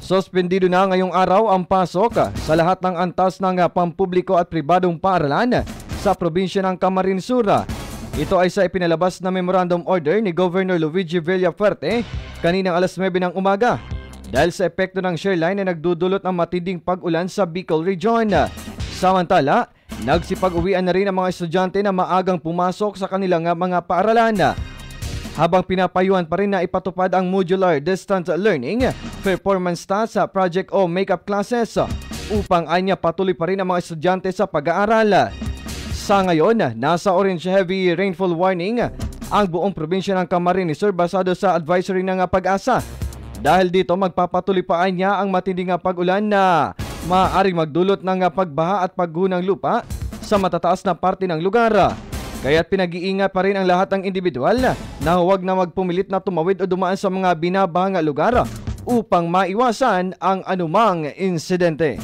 Suspendido na ngayong araw ang pasok sa lahat ng antas ng pampubliko at pribadong paaralan sa probinsya ng Camarines Sur. Ito ay sa ipinalabas na Memorandum Order ni Governor Luigi Villafuerte kaninang alas 9 ng umaga dahil sa epekto ng shearline na nagdudulot ng matinding pag-ulan sa Bicol Region. Samantala, nagsipag-uwian na rin ang mga estudyante na maagang pumasok sa kanilang mga paaralan. Habang pinapayuhan pa rin na ipatupad ang modular distance learning performance test sa Project O makeup classes upang anya patuloy pa rin ang mga estudyante sa pag-aaral. Sa ngayon, nasa orange heavy rainfall warning ang buong probinsya ng Camarines Sur basado sa advisory ng Pag-asa. Dahil dito magpapatuloy pa anya ang matinding pag-ulan na maaaring magdulot ng pagbaha at paggunang lupa sa matataas na parte ng lugar. Kaya't pinag-iingat pa rin ang lahat ng individual na huwag na magpumilit na tumawid o dumaan sa mga binabahang lugar upang maiwasan ang anumang insidente.